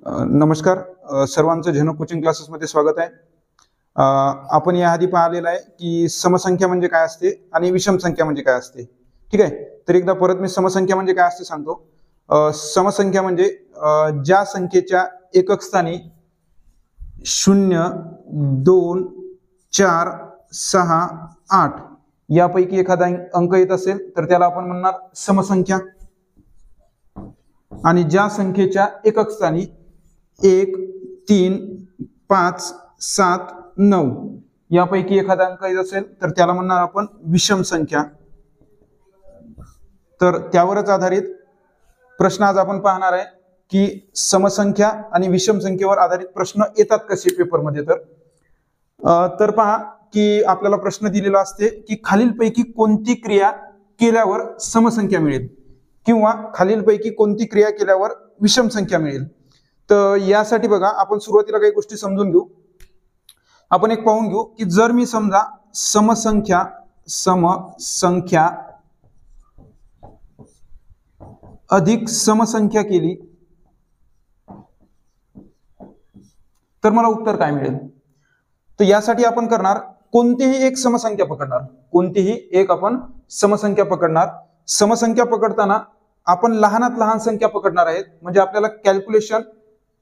नमस्कार. सर्वांचं झेनो कोचिंग क्लासेसमध्ये स्वागत आहे. आपण याआधी पाहिलेलं आहे की समसंख्या म्हणजे काय असते आणि विषम संख्या म्हणजे काय असते. ठीक आहे, तर एकदा परत मी समसंख्या म्हणजे काय असते सांगतो. समसंख्या म्हणजे ज्या संख्येच्या एकक स्थानी 0, 2, 4, 6, 8 यापैकी एखादा अंक येत असेल तर त्याला आपण म्हणणार समसंख्या. आणि ज्या संख्येच्या एकक स्थानी 1, 3, 5, 7, 9 यापैकी एखादा अंक येत असेल तर त्याला म्हणणार आपण विषम संख्या. तर त्यावरच आधारित प्रश्न आज आपण पाहणार आहे की समसंख्या आणि विषम संख्येवर आधारित प्रश्न येतात कसे पेपरमध्ये. तर पहा की आपल्याला प्रश्न दिलेला असते की खालीलपैकी कोणती क्रिया केल्यावर समसंख्या मिळेल किंवा खालीलपैकी कोणती क्रिया केल्यावर विषम संख्या मिळेल. तर यासाठी बघा आपण सुरुवातीला काही गोष्टी समजून घेऊ. आपण एक पाहून घेऊ की जर मी समजा समसंख्या अधिक समसंख्या केली तर मला उत्तर काय मिळेल. तर यासाठी आपण करणार कोणतीही एक समसंख्या पकडणार. कोणतीही एक आपण समसंख्या पकडणार. समसंख्या पकडताना आपण लहानात लहान संख्या पकडणार आहेत म्हणजे आपल्याला कॅल्क्युलेशन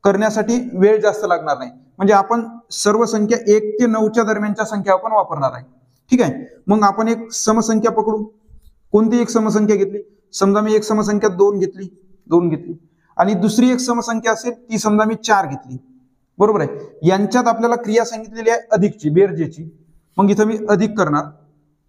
करण्यासाठी वेळ जास्त लागणार नाही. म्हणजे आपण सर्व संख्या 1 ते 9च्या दरम्यानच्या संख्या आपण वापरणार आहे. ठीक आहे, मग आपण एक समसंख्या पकडू. कोणती एक समसंख्या घेतली. समजा मी एक समसंख्या 2 घेतली आणि दुसरी एक समसंख्या असेल ती समजा मी 4 घेतली. बरोबर आहे. यांच्यात आपल्याला क्रिया सांगितलेली आहे अधिकची, बेरजेची. मग इथं मी अधिक करणार.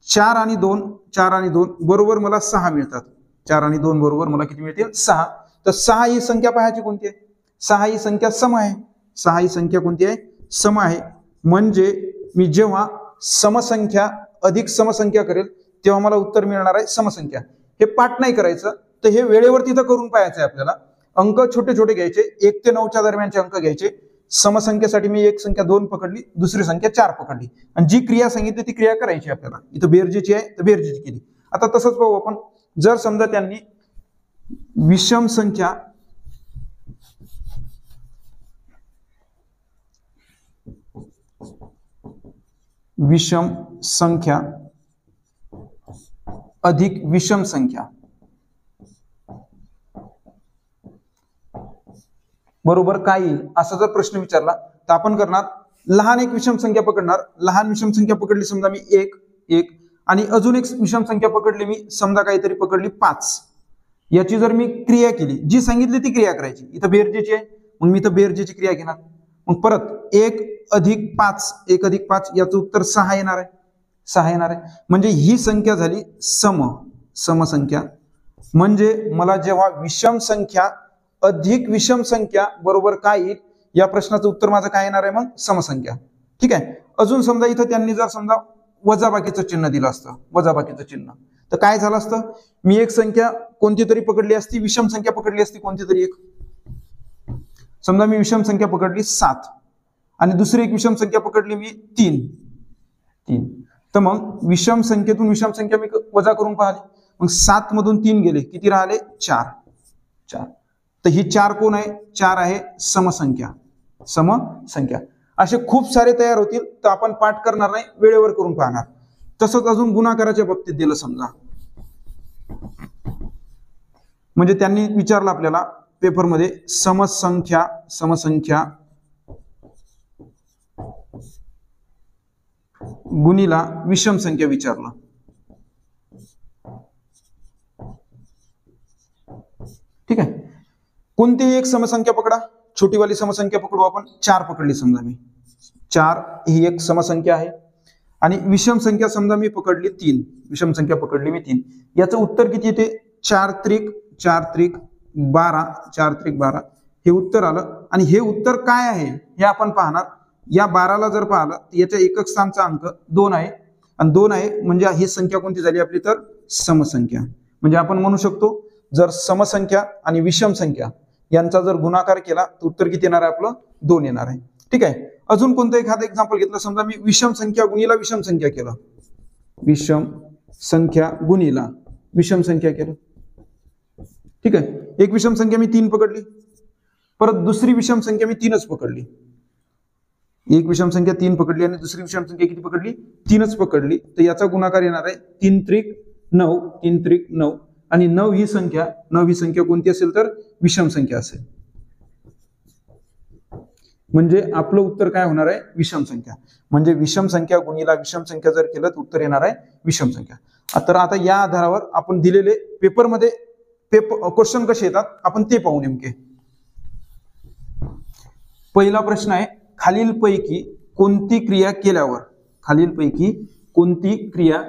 4 आणि 2 बरोबर मला 6 मिळतात. 4 आणि 2 बरोबर मला किती मिळतील 6. तर 6 ही संख्या पाहायची कोणती आहे. 6 ही संख्या सम आहे. 6 ही संख्या कोणती आहे, सम आहे. म्हणजे मी जेव्हा समसंख्या अधिक समसंख्या करेल तेव्हा मला उत्तर मिळणार आहे समसंख्या. हे पाठ नाही करायचं, तर हे वेळेवर तिथं करून पाहायचं आहे आपल्याला. अंक छोटे छोटे घ्यायचे, 1 ते 9च्या दरम्यानचे अंक घ्यायचे. समसंख्येसाठी मी एक संख्या 2 पकडली, दुसरी संख्या 4 पकडली आणि जी क्रिया सांगितली ती क्रिया करायची आपल्याला. इथं बेरजेची आहे तर बेरजेची केली. आता तसंच पाहू आपण. जर समजा त्यांनी विषम संख्या अधिक विषम संख्या बरोबर काय येईल असा जर प्रश्न विचारला तर आपण करणार लहान एक विषम संख्या पकडणार. लहान विषम संख्या पकडली समजा मी 1 आणि अजून एक विषम संख्या पकडली मी समजा काहीतरी पकडली 5. याची जर मी क्रिया केली, जी सांगितली ती क्रिया करायची. इथं बेरजेची आहे मग मी इथं बेरजेची क्रिया घेणार. मग परत 1 अधिक 5 याचं उत्तर 6 येणार आहे. म्हणजे ही संख्या झाली समसंख्या. म्हणजे मला जेव्हा विषम संख्या अधिक विषम संख्या बरोबर काय येईल या प्रश्नाचं उत्तर माझं काय येणार आहे मग समसंख्या. ठीक आहे. अजून समजा इथं त्यांनी जर समजा वजाबाकीचं चिन्ह दिलं असतं, वजाबाकीचं चिन्ह, तर काय झालं असतं. मी एक संख्या कोणती तरी पकडली असती, विषम संख्या पकडली असती कोणती तरी एक. समजा मी विषम संख्या पकडली 7 आणि दुसरी एक विषम संख्या पकडली मी 3. तर मग विषम संख्येतून विषम संख्या मी वजा करून पाहिली. मग 7 मधून 3 गेले, किती राहिले 4. तर ही 4 कोण आहे, 4 आहे समसंख्या. असे खूप सारे तयार होतील तर आपण पाठ करणार नाही, वेळेवर करून पाहणार. तसंच अजून गुणाकाराच्या बाबतीत दिलं समजा. म्हणजे त्यांनी विचारलं आपल्याला पेपरमध्ये समसंख्या गुणिला विषम संख्या विचारलं. ठीक आहे. कोणतीही एक समसंख्या पकडा. छोटीवाली समसंख्या पकडू आपण. 4 पकडली समजा मी. 4 ही एक समसंख्या आहे आणि विषम संख्या समजा मी पकडली 3. विषम संख्या पकडली मी 3. याचं उत्तर किती येते 4 त्रिक 12 हे उत्तर आलं. आणि हे उत्तर काय आहे हे आपण पाहणार. या 12ला जर पाहिलं तर याच्या एकक स्थानचा अंक 2 आहे आणि 2 आहे म्हणजे ही संख्या कोणती झाली आपली तर समसंख्या. म्हणजे आपण म्हणू शकतो जर समसंख्या आणि विषम संख्या यांचा जर गुणाकार केला तर उत्तर किती येणार आहे आपलं 2 येणार आहे. ठीक आहे. अजून कोणतं एखादं एक्झाम्पल घेतलं. समजा मी विषम संख्या गुणिला विषम संख्या केलं. विषम संख्या गुणिला विषम संख्या केलं. ठीक आहे. एक विषम संख्या मी 3 पकडली परत दुसरी विषम संख्या मी 3च पकडली, एक विषम संख्या 3 पकडली आणि दुसरी विषम संख्या किती पकडली, 3च पकडली, तर याचा गुणाकार येणार आहे 3 त्रिक 9, 3 त्रिक 9, आणि 9 ही संख्या कोणती असेल तर विषम संख्या असेल. म्हणजे आपलं उत्तर काय होणार आहे, विषम संख्या. म्हणजे विषम संख्या गुणिला विषम संख्या जर केलं तर उत्तर येणार आहे विषम संख्या. तर आता या आधारावर आपण दिलेले पेपरमध्ये क्वेश्चन कसे येतात आपण ते पाहू. नेमके पहिला प्रश्न आहे, खालीलपैकी कोणती क्रिया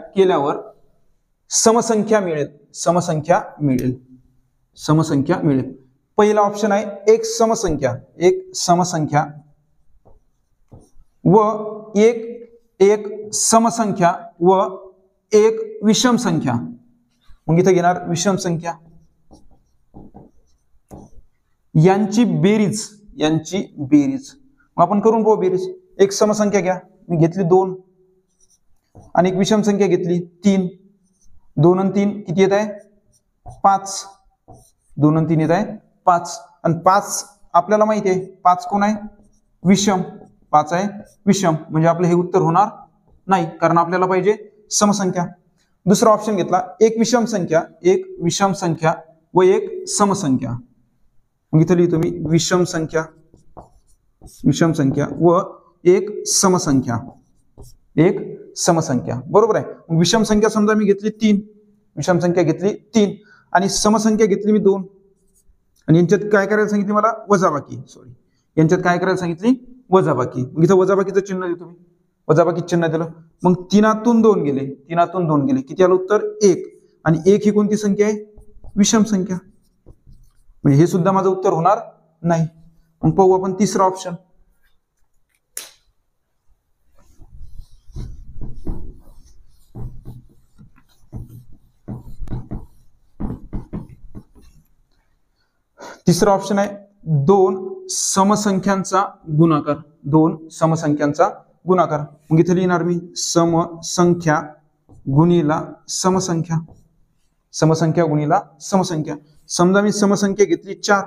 केल्यावर समसंख्या मिळेल. पहिला ऑप्शन आहे एक समसंख्या व एक समसंख्या व एक विषम संख्या. मग इथे घेणार विषम संख्या, यांची बेरीज. मग आपण करून पाहू बेरीज. एक समसंख्या घ्या, मी घेतली 2 आणि एक विषम संख्या घेतली 3. 2 आणि 3 किती येत आहे 5. 2 आणि 3 येत आहे 5. आणि 5 आपल्याला माहिती आहे 5 कोण आहे विषम, 5 आहे विषम. म्हणजे आपलं हे उत्तर होणार नाही, कारण आपल्याला पाहिजे समसंख्या. दुसरा ऑप्शन घेतला एक विषम संख्या व एक समसंख्या. मग इथे लिहितो मी विषम संख्या व एक समसंख्या. बरोबर आहे. मग विषम संख्या समजा मी घेतली 3, आणि समसंख्या घेतली मी 2, आणि यांच्यात काय करायला सांगितली मला वजाबाकी. मग इथं वजाबाकीचं चिन्ह देतो मी, वजाबाकी चिन्ह दिलं. मग 3तून 2 गेले, किती आलं उत्तर 1. आणि 1 ही कोणती संख्या आहे विषम संख्या. म्हणजे हे सुद्धा माझं उत्तर होणार नाही. मग पाहू आपण तिसरा ऑप्शन. तिसरा ऑप्शन आहे 2 समसंख्यांचा गुणाकार. मग इथे लिहिणार मी समसंख्या गुणिला समसंख्या. समजा मी समसंख्या घेतली 4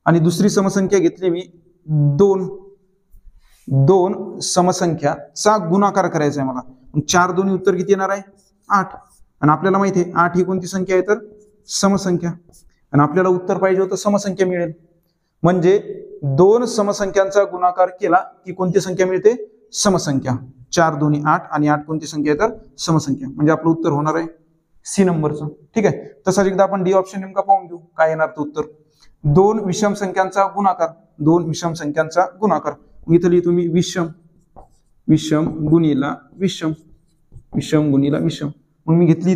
आणि दुसरी समसंख्या घेतली मी 2 समसंख्याचा गुणाकार करायचा आहे मला. मग 4 दोन्ही उत्तर किती येणार आहे 8. आणि आपल्याला माहिती आहे 8 ही कोणती संख्या आहे तर समसंख्या, आणि आपल्याला उत्तर पाहिजे होतं समसंख्या मिळेल. म्हणजे 2 समसंख्यांचा गुणाकार केला की कोणती संख्या मिळते समसंख्या. 4 दोन्ही 8 आणि 8 कोणती संख्या आहे तर समसंख्या. म्हणजे आपलं उत्तर होणार आहे सी नंबरचं. ठीक आहे. तसाच एकदा आपण डी ऑप्शन नेमका पाहून घेऊ काय येणार तर उत्तर. 2 विषम संख्यांचा गुणाकार. इथं लिहितो मी विषम गुणिला विषम. मग मी घेतली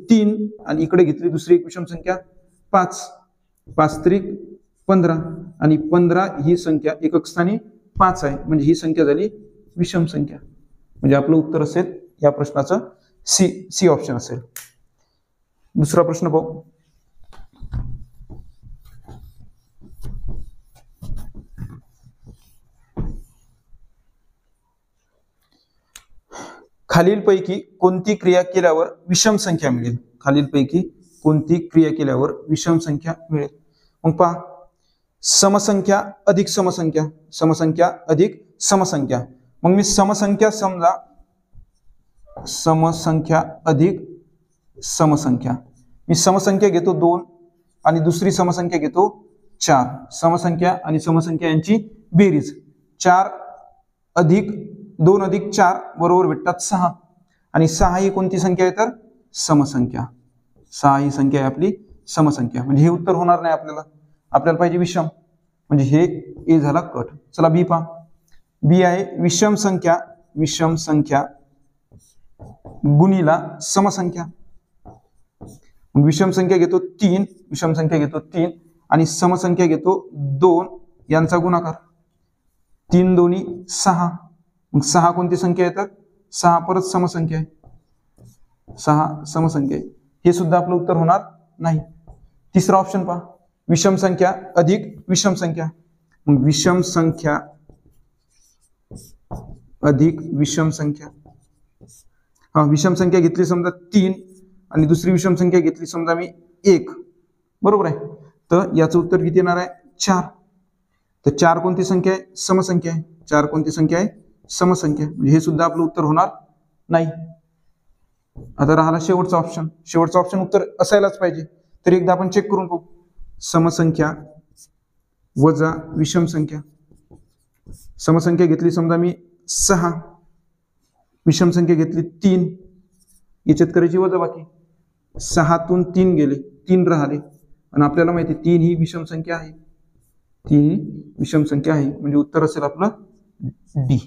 3 आणि इकडे घेतली दुसरी एक विषम संख्या 5 त्रिक 15, आणि 15 ही संख्या एकक स्थानी 5 आहे. म्हणजे ही संख्या झाली विषम संख्या. म्हणजे आपलं उत्तर असेल या प्रश्नाचं सी ऑप्शन असेल. दुसरा प्रश्न पाहू. खालीलपैकी कोणती क्रिया केल्यावर विषम संख्या मिळेल. मग पहा, समसंख्या अधिक समसंख्या. मग मी समसंख्या अधिक समसंख्या. मी समसंख्या घेतो 2 आणि दुसरी समसंख्या घेतो 4. समसंख्या आणि समसंख्या यांची बेरीज. 4 अधिक 2 अधिक 4 बरोबर भेटतात 6. आणि 6 ही कोणती संख्या आहे तर समसंख्या. 6 ही संख्या आहे आपली समसंख्या. म्हणजे हे उत्तर होणार नाही आपल्याला पाहिजे विषम. म्हणजे हे ए झाला कट. चला बी पहा. बी आहे विषम संख्या गुणिला समसंख्या. विषम संख्या घेतो 3 आणि समसंख्या घेतो 2 यांचा गुणाकार. 3 दोन्ही 6. मग 6 कोणती संख्या आहे तर 6 परत समसंख्या आहे. 6 समसंख्या आहे. हे सुद्धा आपलं उत्तर होणार नाही. तिसरा ऑप्शन पहा, विषम संख्या अधिक विषम संख्या. मग विषम संख्या अधिक विषम संख्या. विषम संख्या घेतली समजा 3 आणि दुसरी विषम संख्या घेतली समजा मी 1. बरोबर आहे. तर याचं उत्तर किती येणार आहे 4. तर 4 कोणती संख्या आहे? समसंख्या आहे. 4 कोणती संख्या आहे? समसंख्या. म्हणजे हे सुद्धा आपलं उत्तर होणार नाही. आता राहिला शेवटचा ऑप्शन. शेवटचा ऑप्शन उत्तर असायलाच पाहिजे. तर एकदा आपण चेक करून पाहू. समसंख्या वजा विषम संख्या. समसंख्या घेतली समजा मी 6, विषम संख्या घेतली 3, याच्यात करायची वजाबाकी. 6 तून 3 गेले, 3 राहिले, आणि आपल्याला माहिती 3 ही विषम संख्या आहे. 3 ही विषम संख्या आहे, म्हणजे उत्तर असेल आपलं डी.